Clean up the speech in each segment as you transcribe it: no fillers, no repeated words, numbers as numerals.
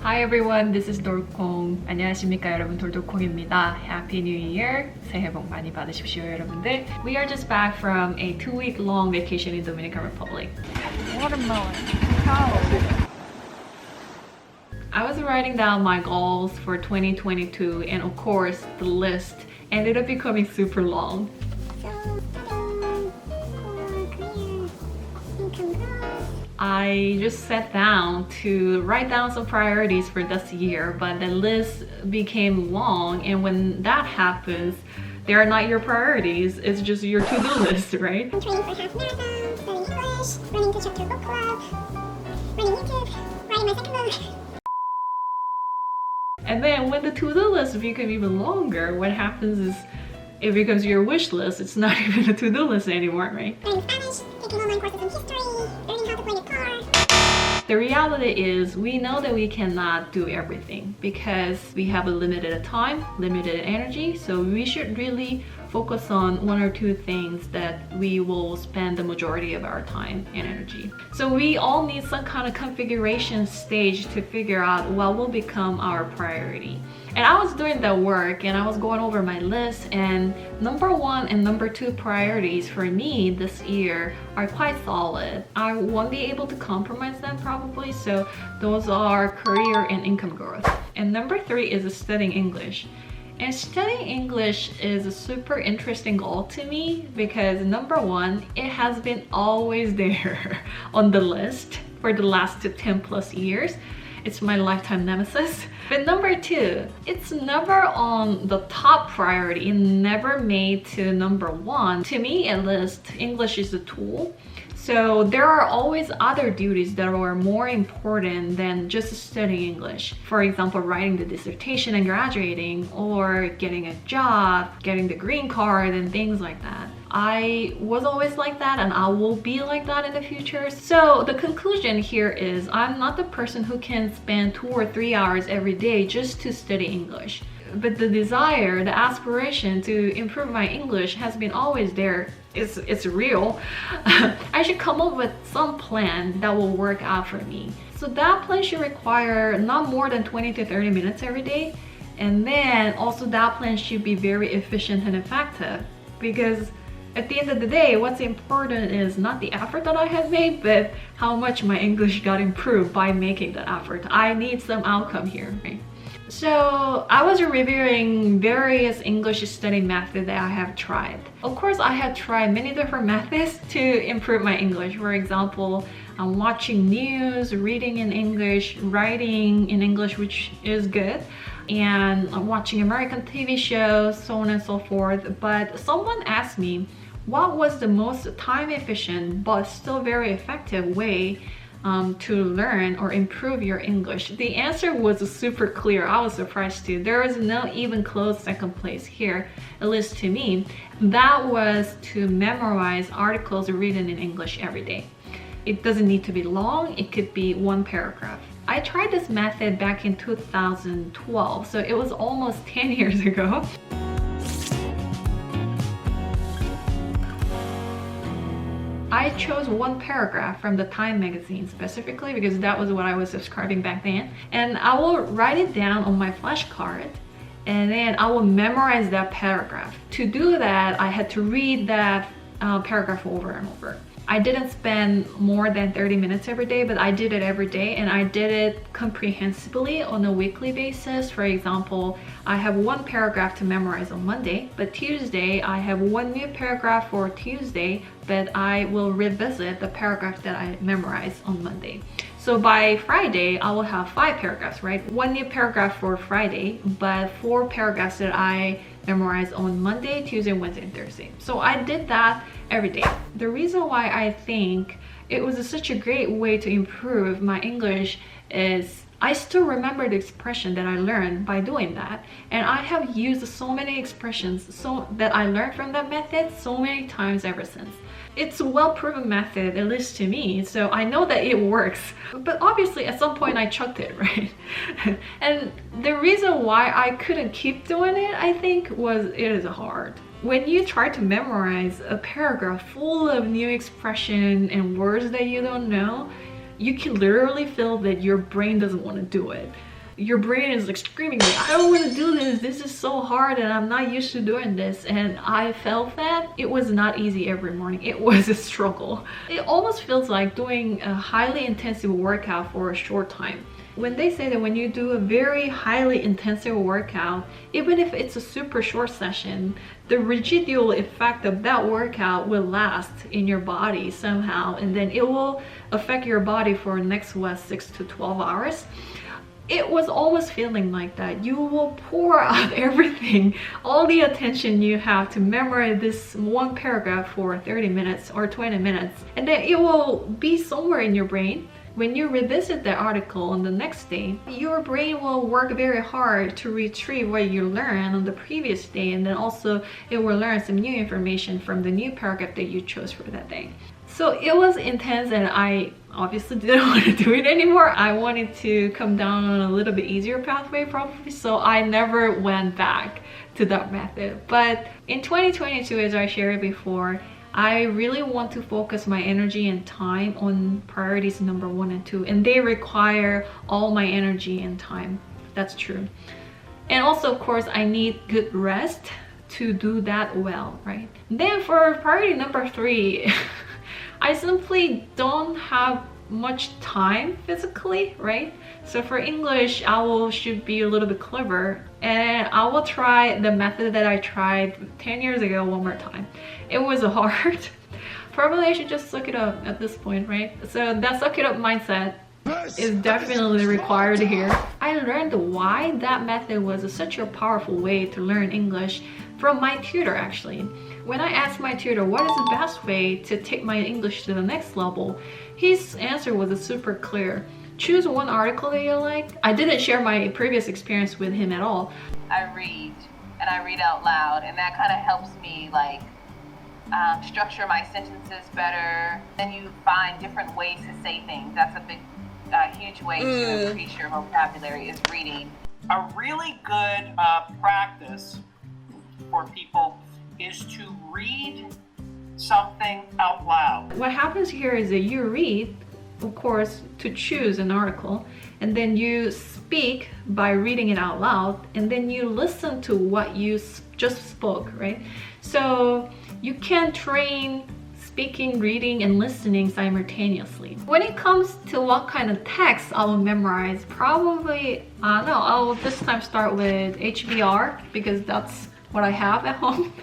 Hi everyone, this is 돌콩. 안녕하십니까 여러분, 돌돌콩입니다. Happy New Year. 새해 복 많이 받으십시오 여러분들. We are just back from a 2-week long vacation in Dominican Republic. Watermelon. How? I was writing down my goals for 2022 and of course the list ended up becoming super long. I just sat down to write down some priorities for this year, but the list became long, and when that happens, they are not your priorities, it's just your to-do list, right? I'm training for half marathon, studying English, running to chapter book club, running YouTube, writing my second book. And then when the to-do list becomes even longer, what happens is it becomes your wish list. It's not even a to-do list anymore, right? Learning Spanish, taking online courses in history, learning how to play the car. The reality is we know that we cannot do everything because we have a limited time, limited energy, so we should really focus on one or two things that we will spend the majority of our time and energy. So we all need some kind of configuration stage to figure out what will become our priority. And I was doing that work and I was going over my list, and number 1 and number 2 priorities for me this year are quite solid. I won't be able to compromise them probably, so those are career and income growth. And number 3 is studying English. And studying English is a super interesting goal to me because number 1, it has been always there on the list for the last 10 plus years. It's my lifetime nemesis. But number 2, it's never on the top priority. It never made to number 1. To me, at least, English is a tool. So there are always other duties that are more important than just studying English. For example, writing the dissertation and graduating, or getting a job, getting the green card and things like that. I was always like that and I will be like that in the future. So the conclusion here is I'm not the person who can spend 2 or 3 hours every day just to study English. But the desire, the aspiration to improve my English has been always there. It's real. I should come up with some plan that will work out for me. So that plan should require not more than 20 to 30 minutes every day. And then also that plan should be very efficient and effective, because at the end of the day, what's important is not the effort that I have made, but how much my English got improved by making that effort. I need some outcome here, right? So I was reviewing various English study methods that I have tried. Of course, I have tried many different methods to improve my English. For example, I'm watching news, reading in English, writing in English, which is good, and I'm watching American TV shows, so on and so forth. But someone asked me, what was the most time efficient but still very effective way to learn or improve your English? The answer was super clear. I was surprised too. There is no even close second place here, at least to me. That was to memorize articles written in English every day. It doesn't need to be long, it could be one paragraph. I tried this method back in 2012, so it was almost 10 years ago. I chose one paragraph from the Time magazine specifically because that was what I was subscribing back then. And I will write it down on my flashcard and then I will memorize that paragraph. To do that, I had to read that paragraph over and over. I didn't spend more than 30 minutes every day, but I did it every day, and I did it comprehensively on a weekly basis. For example, I have one paragraph to memorize on Monday, but Tuesday I have one new paragraph for Tuesday, but I will revisit the paragraph that I memorized on Monday. So by Friday, I will have 5 paragraphs, right? One new paragraph for Friday, but 4 paragraphs that I memorized on Monday, Tuesday, Wednesday, and Thursday. So I did that every day. The reason why I think it was such a great way to improve my English is I still remember the expression that I learned by doing that, and I have used so many expressions so that I learned from that method so many times ever since. It's a well-proven method, at least to me, so I know that it works. But obviously at some point I chucked it, right? And the reason why I couldn't keep doing it, I think, was it is hard. When you try to memorize a paragraph full of new expression and words that you don't know, you can literally feel that your brain doesn't want to do it. your brain is like screaming, like, I don't want to do this. This is so hard and I'm not used to doing this. And I felt that it was not easy every morning. It was a struggle. It almost feels like doing a highly intensive workout for a short time. When they say that when you do a very highly intensive workout, even if it's a super short session, the residual effect of that workout will last in your body somehow, and then it will affect your body for the next 6 to 12 hours. It was almost feeling like that. You will pour out everything, all the attention you have to memorize this one paragraph for 30 minutes or 20 minutes, and then it will be somewhere in your brain. When you revisit the article on the next day, your brain will work very hard to retrieve what you learned on the previous day, and then also it will learn some new information from the new paragraph that you chose for that day. So it was intense, and I obviously didn't want to do it anymore. I wanted to come down on a little bit easier pathway probably, so I never went back to that method. But in 2022, as I shared before, I really want to focus my energy and time on priorities number 1 and 2, and they require all my energy and time. That's true. And also, of course, I need good rest to do that well, right? Then for priority number 3, I simply don't have much time physically, right? So for English, should be a little bit clever, and I will try the method that I tried 10 years ago one more time. It was hard. Probably I should just suck it up at this point, right? So that suck it up mindset is definitely required here. I learned why that method was such a powerful way to learn English from my tutor actually. When I asked my tutor what is the best way to take my English to the next level, his answer was super clear. Choose one article that you like. I didn't share my previous experience with him at all. I read, and I read out loud, and that kind of helps me like structure my sentences better. Then you find different ways to say things. That's a big, huge way to increase your vocabulary is reading. A really good practice for people is to read something out loud. What happens here is that you read, of course, to choose an article, and then you speak by reading it out loud, and then you listen to what you just spoke, right? So you can train speaking, reading, and listening simultaneously. When it comes to what kind of text I will memorize, probably, I'll this time start with HBR because that's what I have at home.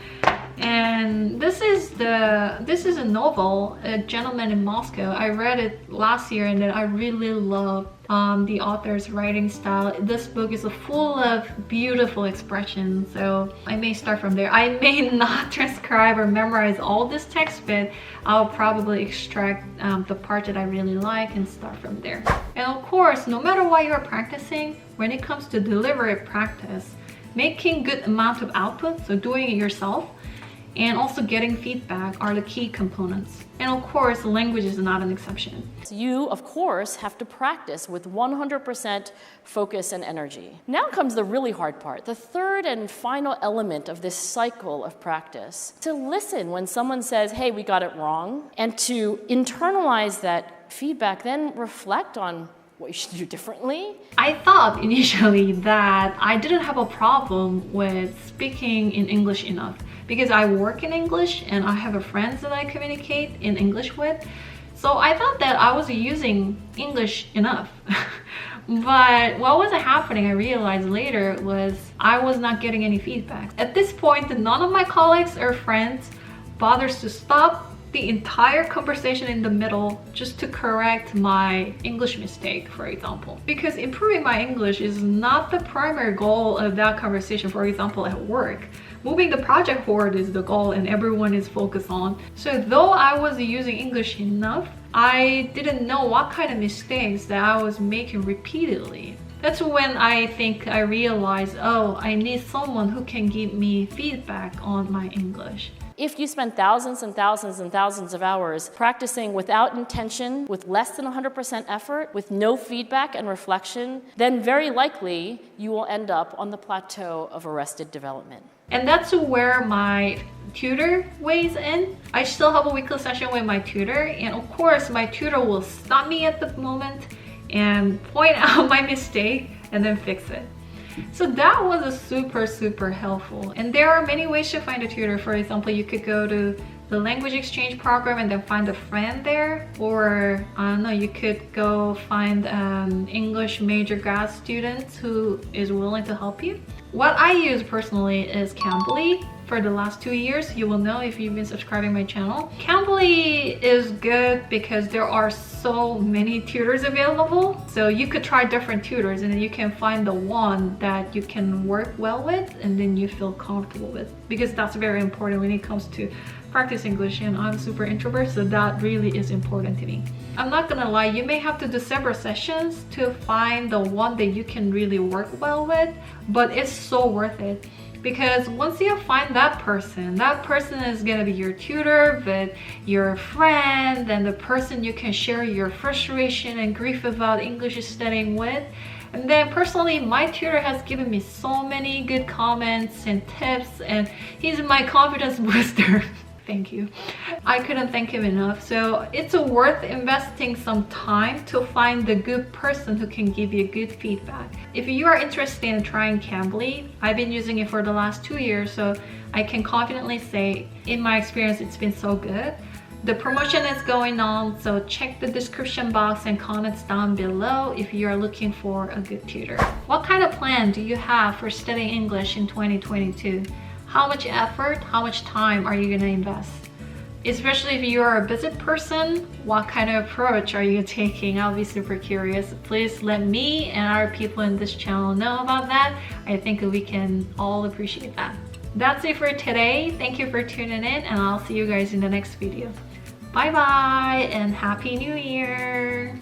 And this is a novel, A Gentleman in Moscow. I read it last year, and then I really love the author's writing style. This book is full of beautiful expressions, so I may start from there. I may not transcribe or memorize all this text, but I'll probably extract the part that I really like and start from there. And of course, no matter what you're practicing, when it comes to deliberate practice, making good amount of output, so doing it yourself, and also getting feedback are the key components. And of course, language is not an exception. You, of course, have to practice with 100% focus and energy. Now comes the really hard part, the third and final element of this cycle of practice. To listen when someone says, hey, we got it wrong, and to internalize that feedback, then reflect on what you should do differently. I thought initially that I didn't have a problem with speaking in English enough because I work in English and I have friends that I communicate in English with. So I thought that I was using English enough. But what was happening, I realized later, was I was not getting any feedback. At this point, none of my colleagues or friends bothers to stop the entire conversation in the middle just to correct my English mistake, for example. Because improving my English is not the primary goal of that conversation, for example, at work. Moving the project forward is the goal and everyone is focused on. So though I was using English enough, I didn't know what kind of mistakes that I was making repeatedly. That's when I think I realized, oh, I need someone who can give me feedback on my English. If you spend thousands and thousands and thousands of hours practicing without intention, with less than 100% effort, with no feedback and reflection, then very likely you will end up on the plateau of arrested development. And that's where my tutor weighs in. I still have a weekly session with my tutor, and of course my tutor will stop me at the moment and point out my mistake and then fix it. So that was a super helpful. And there are many ways to find a tutor. For example, you could go to the language exchange program and then find a friend there, or I don't know, you could go find an English major grad student who is willing to help you. What I use personally is Cambly. For the last 2 years, you will know if you've been subscribing my channel. Cambly is good because there are so many tutors available. So you could try different tutors and then you can find the one that you can work well with and then you feel comfortable with, because that's very important when it comes to practice English, and I'm super introvert, so that really is important to me. I'm not gonna lie, you may have to do several sessions to find the one that you can really work well with, but it's so worth it. Because once you find that person is gonna be your tutor, but your friend, and the person you can share your frustration and grief about English studying with. And then personally, my tutor has given me so many good comments and tips, and he's my confidence booster. Thank you. I couldn't thank him enough. So it's worth investing some time to find the good person who can give you good feedback. If you are interested in trying Cambly, I've been using it for the last 2 years, so I can confidently say, in my experience, it's been so good. The promotion is going on, so check the description box and comments down below if you are looking for a good tutor. What kind of plan do you have for studying English in 2022? How much effort, how much time are you gonna invest? Especially if you're a busy person, what kind of approach are you taking? I'll be super curious. Please let me and other people in this channel know about that. I think we can all appreciate that. That's it for today. Thank you for tuning in, and I'll see you guys in the next video. Bye bye and Happy New Year!